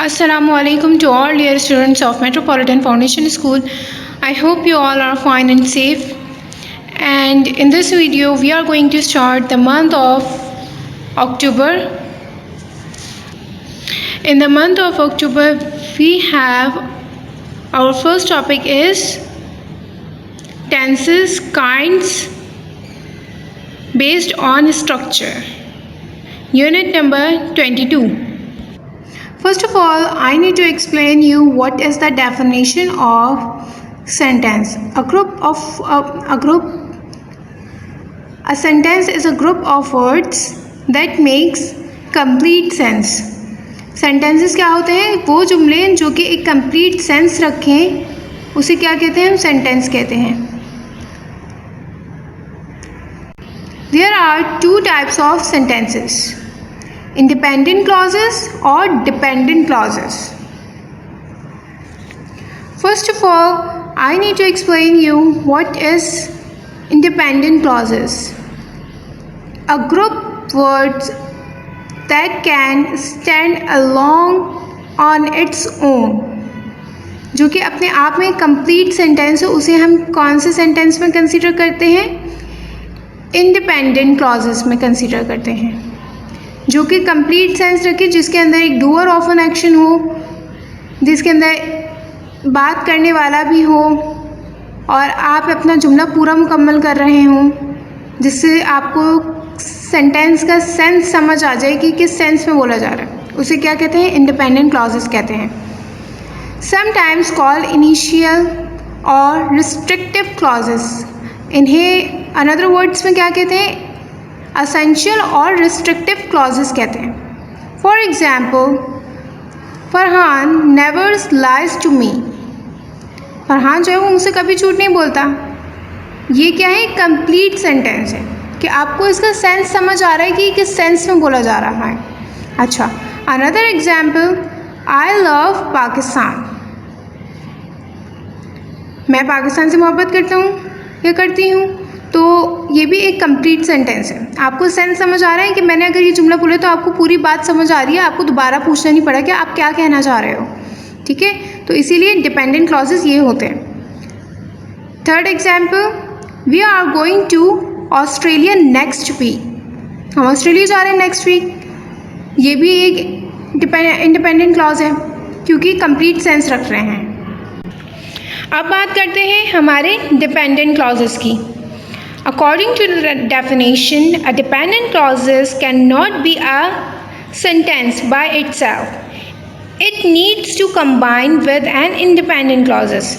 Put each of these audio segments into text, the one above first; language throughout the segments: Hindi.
Assalamualaikum to all dear students of Metropolitan Foundation School. I hope you all are fine and safe. And in this video, we are going to start the month of October. In the month of October, we have our first topic is tenses, kinds based on structure. Unit number 22. First of all, I need to explain you what is the definition of sentence. A sentence is a group of words that makes complete sense. Sentences क्या होते हैं? वो जुमले जो कि एक complete sense रखें, उसे क्या कहते हैं? हम sentence कहते हैं. There are two types of sentences. Independent clauses or dependent clauses. First of all, I need to explain you what is independent clauses. A group words that can stand alone on its own, जो कि अपने आप में complete sentence हो, उसे हम कौन से sentence में consider करते हैं? Independent clauses में consider करते हैं, जो कि कंप्लीट सेंस रखे, जिसके अंदर एक डूअर ऑफ एन एक्शन हो, जिसके अंदर बात करने वाला भी हो और आप अपना जुमला पूरा मुकम्मल कर रहे हों, जिससे आपको सेंटेंस का सेंस समझ आ जाए कि किस सेंस में बोला जा रहा है. उसे क्या कहते हैं? इंडिपेंडेंट क्लॉजेस कहते हैं. समटाइम्स कॉल्ड इनिशियल और रिस्ट्रिक्टिव क्लॉजेस. इन्हें अनदर वर्ड्स में क्या कहते हैं? असेंशियल और रिस्ट्रिक्टिव क्लॉजेस कहते हैं. For example, Farhan never lies to me. Farhan जो है वो मुझसे कभी झूठ नहीं बोलता. ये क्या है? कंप्लीट सेंटेंस है कि आपको इसका सेंस समझ आ रहा है कि किस सेंस में बोला जा रहा है. अच्छा, another example, I love Pakistan. मैं पाकिस्तान से मोहब्बत करता हूँ या करती हूँ, तो ये भी एक कंप्लीट सेंटेंस है. आपको सेंस समझ आ रहा है कि मैंने अगर ये जुमला बोला तो आपको पूरी बात समझ आ रही है, आपको दोबारा पूछना नहीं पड़ा कि आप क्या कहना चाह रहे हो. ठीक है, तो इसीलिए डिपेंडेंट क्लॉजेस ये होते हैं. Third example, we are going to Australia next week. हम ऑस्ट्रेलिया जा रहे हैं नेक्स्ट वीक. ये भी एक इंडिपेंडेंट क्लॉज है क्योंकि कंप्लीट सेंस रख रहे हैं. अब बात करते हैं हमारे डिपेंडेंट क्लॉजेस की. According to the definition, a dependent clause cannot be a sentence by itself. It needs to combine with an independent clause.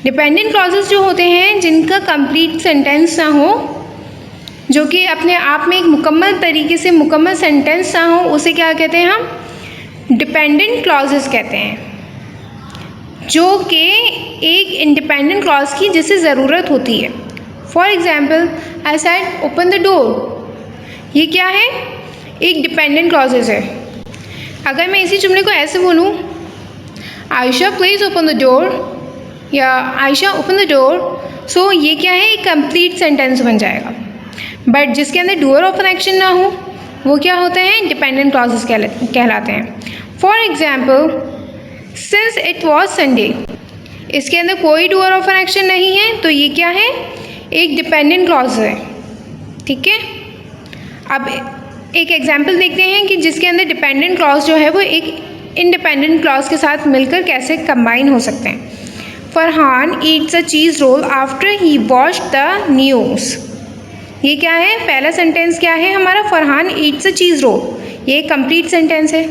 Dependent clauses जो होते हैं जिनका complete sentence ना हो, जो कि अपने आप में एक मुकम्मल तरीके से मुकम्मल sentence ना हो, उसे क्या कहते हैं? हम dependent clauses कहते हैं, जो कि एक independent clause की जिसे ज़रूरत होती है. For example, I said open the door. ये क्या है? एक डिपेंडेंट क्लॉजेज है. अगर मैं इसी जुमले को ऐसे बोलूँ, Ayesha please open the door या आयशा ओपन द डोर, सो ये क्या है? एक कंप्लीट सेंटेंस बन जाएगा. बट जिसके अंदर डूअर ऑफ एन एक्शन ना हो, वो क्या होते हैं? डिपेंडेंट क्लॉजेज कहलाते हैं. For example, since it was Sunday. इसके अंदर कोई डूअर ऑफ एन एक्शन नहीं है, तो ये क्या है? एक डिपेंडेंट क्लॉज है. ठीक है, अब एक एग्जाम्पल देखते हैं कि जिसके अंदर डिपेंडेंट क्लॉज जो है वो एक इंडिपेंडेंट क्लॉज के साथ मिलकर कैसे कंबाइन हो सकते हैं. Farhan Yeats a cheese roll after he watched the news. ये क्या है? पहला सेंटेंस क्या है हमारा? फरहान ईट्स अ चीज़ रोल. ये एक कंप्लीट सेंटेंस है.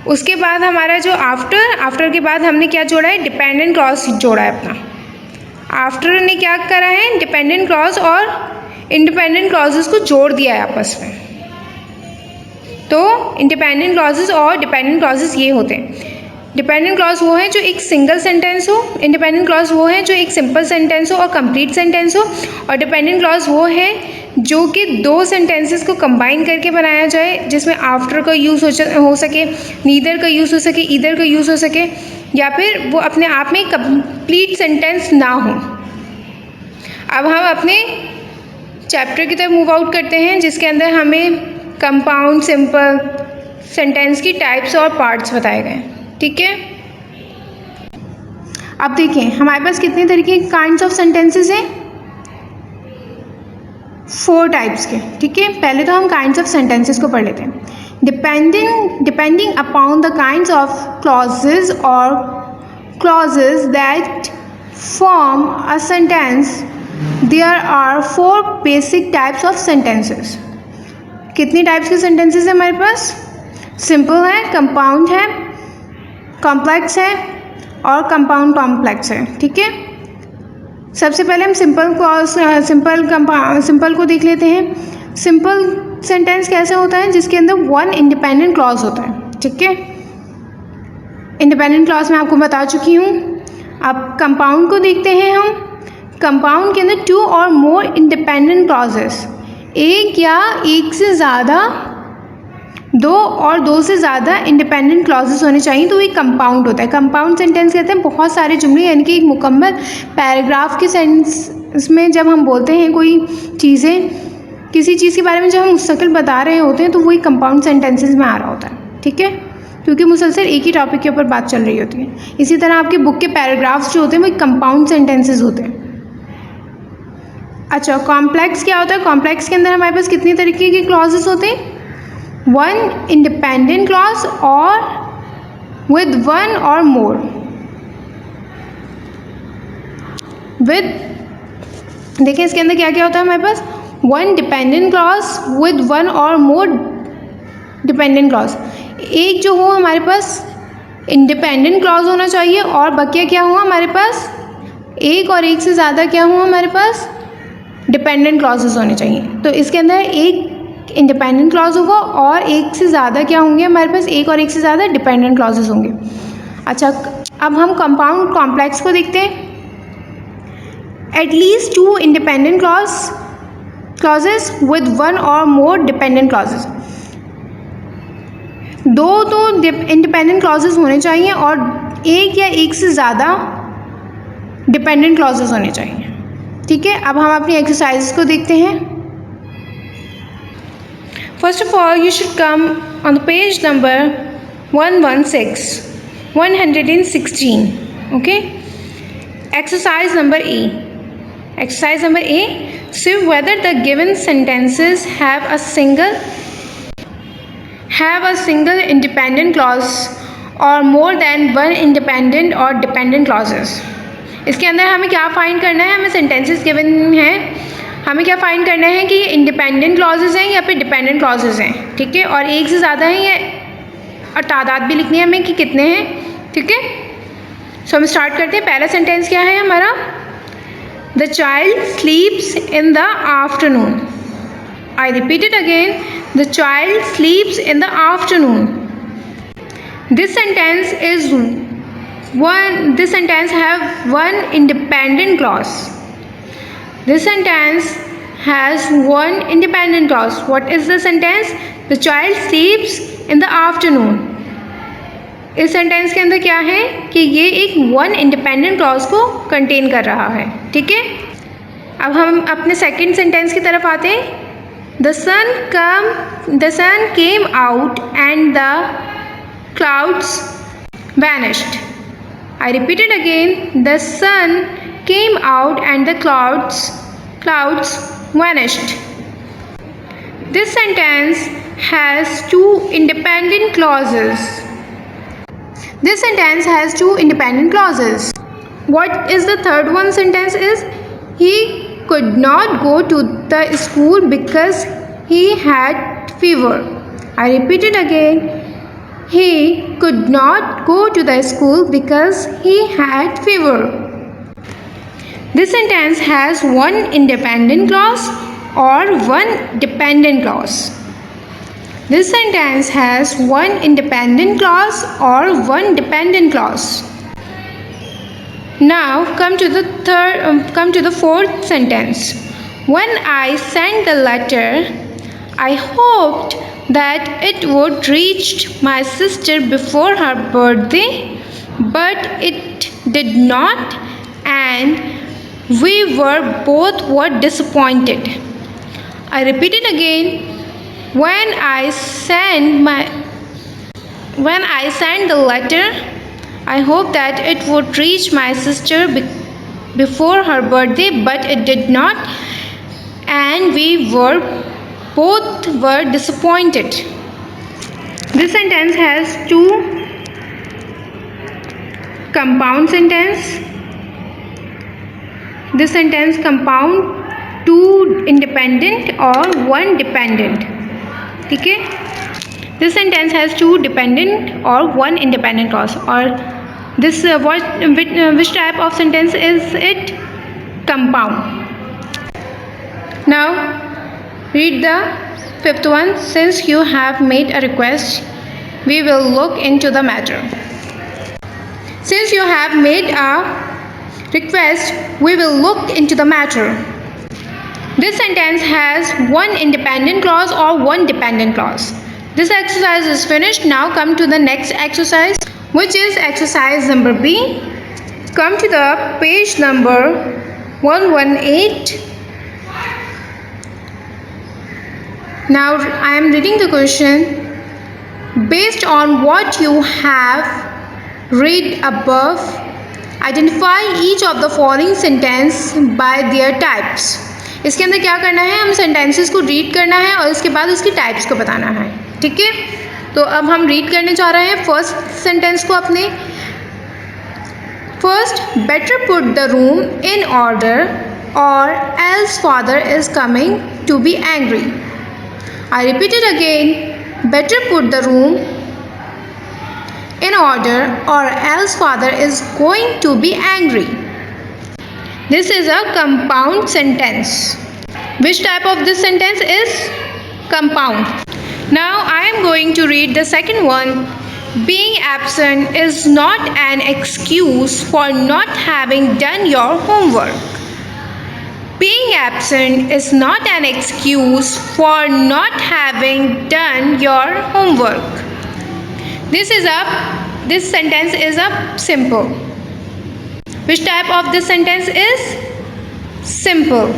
उसके बाद हमारा जो आफ्टर के बाद हमने क्या जोड़ा है? डिपेंडेंट क्लॉज जोड़ा है अपना. आफ्टर ने क्या करा है? डिपेंडेंट क्लॉज और इंडिपेंडेंट क्लॉजेस को जोड़ दिया है आपस में. तो इंडिपेंडेंट क्लॉजेस और डिपेंडेंट क्लॉजेस ये होते हैं. डिपेंडेंट क्लॉज वो है जो एक सिंगल सेंटेंस हो, इंडिपेंडेंट क्लॉज वो है जो एक सिंपल सेंटेंस हो और कंप्लीट सेंटेंस हो, और डिपेंडेंट क्लॉज वो है जो कि दो सेंटेंसेस को कंबाइन करके बनाया जाए, जिसमें आफ्टर का यूज़ हो सके, नीदर का यूज़ हो सके, ईदर का यूज़ हो सके, या फिर वो अपने आप में कंप्लीट सेंटेंस ना हो. अब हम अपने चैप्टर की तरफ मूव आउट करते हैं, जिसके अंदर हमें कंपाउंड, सिंपल, सेंटेंस की टाइप्स और पार्ट्स बताए गए। ठीक है, अब देखिए हमारे पास कितने तरीके के काइंड्स ऑफ सेंटेंसेस हैं, 4 टाइप्स के। ठीक है, पहले तो हम काइंड्स ऑफ सेंटेंसेस को पढ़ लेते हैं। Depending upon the kinds of clauses और clauses that form a sentence there are 4 basic types of sentences. कितनी टाइप्स के सेंटेंसेस हैं हमारे पास? सिंपल है, कंपाउंड है, कॉम्प्लेक्स है और कंपाउंड कॉम्प्लेक्स है। ठीक है, सबसे पहले हम सिंपल को देख लेते हैं। सिंपल सेंटेंस कैसे होता है? जिसके अंदर 1 इंडिपेंडेंट क्लॉज होता है। ठीक है, इंडिपेंडेंट क्लॉज मैं आपको बता चुकी हूँ। अब कंपाउंड को देखते हैं हम। कंपाउंड के अंदर 2 और मोर इंडिपेंडेंट क्लॉजेस, एक या एक से ज़्यादा, 2 और 2 से ज़्यादा इंडिपेंडेंट क्लॉजेस होने चाहिए, तो ये कंपाउंड होता है। कंपाउंड सेंटेंस कहते हैं बहुत सारे जुमले, यानी कि एक मुकम्मल पैराग्राफ के सेंस में जब हम बोलते हैं कोई चीज़ें, किसी चीज़ के बारे में जब हम मुस्तकिल बता रहे होते हैं तो वही कंपाउंड सेंटेंसेस में आ रहा होता है। ठीक है, क्योंकि मुसलसल एक ही टॉपिक के ऊपर बात चल रही होती है। इसी तरह आपके बुक के पैराग्राफ्स जो होते हैं वो कंपाउंड सेंटेंसेस होते हैं। अच्छा, कॉम्प्लेक्स क्या होता है? कॉम्प्लेक्स के अंदर हमारे पास कितने तरीके के क्लॉजेस होते हैं? 1 इंडिपेंडेंट क्लॉज और विद 1 और मोर, विद, देखिए इसके अंदर क्या क्या होता है हमारे पास? 1 डिपेंडेंट क्लॉज विद 1 और मोर डिपेंडेंट क्लॉज। एक जो हो हमारे पास इंडिपेंडेंट क्लॉज होना चाहिए और बकिया क्या हो हमारे पास? एक और एक से ज़्यादा क्या हो हमारे पास? डिपेंडेंट क्लॉजेस होने चाहिए। तो इसके अंदर एक इंडिपेंडेंट क्लॉज होगा और एक से ज़्यादा क्या होंगे हमारे पास? एक और एक से ज़्यादा डिपेंडेंट क्लॉजेस होंगे। अच्छा, अब हम कंपाउंड कॉम्प्लेक्स को देखते हैं। एटलीस्ट 2 इंडिपेंडेंट क्लॉजेस विद 1 और मोर डिपेंडेंट क्लॉजेस, 2 तो इंडिपेंडेंट क्लॉजेस होने चाहिए और एक या एक से ज़्यादा डिपेंडेंट क्लॉजेस होने चाहिए। ठीक है, अब हम अपनी एक्सरसाइज को देखते हैं। First of all you should come on the page number 116 okay. Exercise number A. Exercise number A. See whether the given sentences have a single independent clause or more than 1 independent or dependent clauses. इसके अंदर हमें क्या फाइंड करना है? हमें सेंटेंसेस गिवन हैं, हमें क्या फाइंड करना है कि ये इंडिपेंडेंट क्लॉजेज हैं या फिर डिपेंडेंट क्लॉजेज हैं। ठीक है, और एक से ज़्यादा हैं या और तादाद भी लिखनी है हमें कि कितने हैं। ठीक है, सो हम स्टार्ट करते हैं। पहला सेंटेंस क्या है हमारा? The child sleeps in the afternoon. I repeat it again. The child sleeps in the afternoon. This sentence have 1 independent clause. This sentence has 1 independent clause. What is the sentence? The child sleeps in the afternoon. इस सेंटेंस के अंदर क्या है कि ये एक 1 इंडिपेंडेंट क्लॉज को कंटेन कर रहा है। ठीक है, अब हम अपने सेकंड सेंटेंस की तरफ आते हैं। The sun came out and the clouds vanished. I repeat it again. The sun came out and the clouds vanished. This sentence has 2 independent clauses. This sentence has 2 independent clauses. What is the third one sentence is? He could not go to the school because he had fever. I repeat it again. He could not go to the school because he had fever. This sentence has 1 independent clause or 1 dependent clause. This sentence has 1 independent clause or 1 dependent clause. Now come to the fourth sentence. When I sent the letter, I hoped that it would reach my sister before her birthday, but it did not, and we were both disappointed. I repeat it again. When I sent When I sent the letter, I hoped that it would reach my sister before her birthday, but it did not, and we both were disappointed. This sentence has two compound sentence. This sentence compound two independent or one dependent. ठीक है? This sentence has two dependent or one independent clause. Or this which type of sentence is it? Compound. Now read the fifth one. Since you have made a request, we will look into the matter. Since you have made a request, we will look into the matter. This sentence has one independent clause or one dependent clause. This exercise is finished. Now come to the next exercise, which is exercise number B. Come to the page number 118. Now I am reading the question. Based on what you have read above, identify each of the following sentence by their types. इसके अंदर क्या करना है, हम सेंटेंसेस को रीड करना है और इसके बाद उसकी टाइप्स को बताना है. ठीक है, तो अब हम रीड करने जा रहे हैं फर्स्ट सेंटेंस को अपने. First, better put the room in order और else father is coming to be angry. I repeat it again. Better put the room in order or else father is going to be angry. This is a compound sentence. Which type of this sentence is compound? Now I am going to read the second one. Being absent is not an excuse for not having done your homework. Being absent is not an excuse for not having done your homework. This sentence is a simple. Which type of this sentence is simple?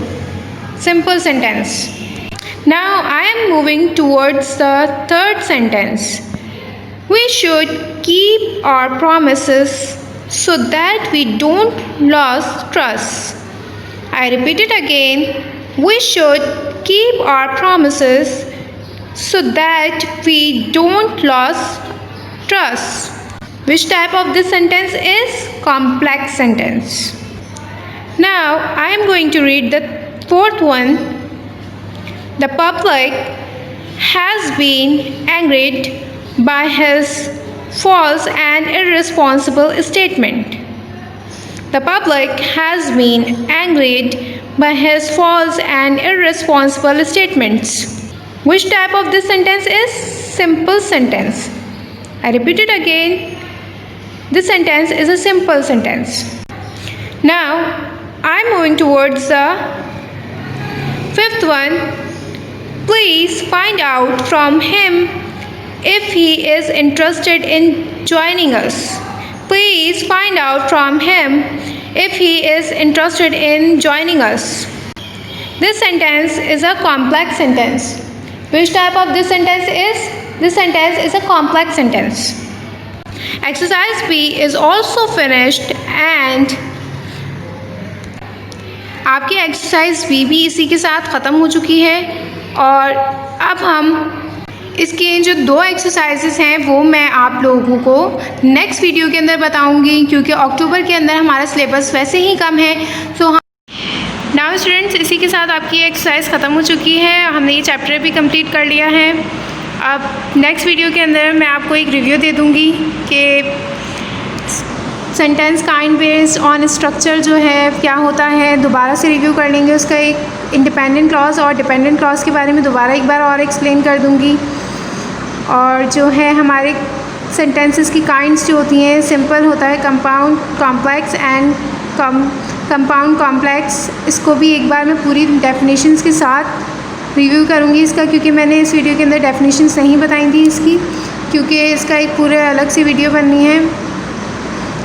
Simple sentence. Now I am moving towards the third sentence. We should keep our promises so that we don't lose trust. I repeat it again. We should keep our promises so that we don't lose trust. Which type of this sentence is complex sentence? Now I am going to read the fourth one. The public has been angered by his false and irresponsible statement. The public has been angered by his false and irresponsible statements. Which type of this sentence is simple sentence? I repeat it again. This sentence is a simple sentence. Now I am moving towards the fifth one. Please find out from him if he is interested in joining us. Please find out from him if he is interested in joining us. This sentence is a complex sentence. Which type of this sentence is? This sentence is a complex sentence. Exercise B is also finished and आपकी एक्सरसाइज भी इसी के साथ ख़त्म हो चुकी है. और अब हम इसके जो दो एक्सरसाइजेस हैं वो मैं आप लोगों को नेक्स्ट वीडियो के अंदर बताऊंगी, क्योंकि अक्टूबर के अंदर हमारा सिलेबस वैसे ही कम है. सो नाउ स्टूडेंट्स, इसी के साथ आपकी एक्सरसाइज ख़त्म हो चुकी है. हमने ये चैप्टर भी कंप्लीट कर लिया है. अब नेक्स्ट वीडियो के अंदर मैं आपको एक रिव्यू दे दूँगी कि sentence kind based on structure जो है क्या होता है. दोबारा से रिव्यू कर लेंगे. उसका एक इंडिपेंडेंट क्लॉज और डिपेंडेंट क्लॉज के बारे में दोबारा एक बार और एक्सप्लेन कर दूँगी. और जो है हमारे सेंटेंसेस की काइंड्स जो होती हैं, सिंपल होता है, compound, complex and compound complex. इसको भी एक बार मैं पूरी डेफिनेशंस के साथ रिव्यू करूँगी इसका, क्योंकि मैंने इस वीडियो के अंदर डेफिनेशंस नहीं बताई थी इसकी, क्योंकि इसका एक पूरे अलग से वीडियो बननी है.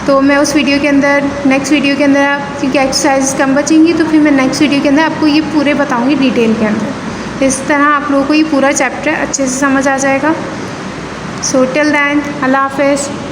तो मैं उस वीडियो के अंदर नेक्स्ट वीडियो के अंदर, क्योंकि एक्सरसाइज कम बचेंगी, तो फिर मैं नेक्स्ट वीडियो के अंदर आपको ये पूरे बताऊँगी डिटेल के अंदर. इस तरह आप लोगों को ये पूरा चैप्टर अच्छे से समझ आ जाएगा. सो टिल दैन, अल्लाह हाफ़िज़।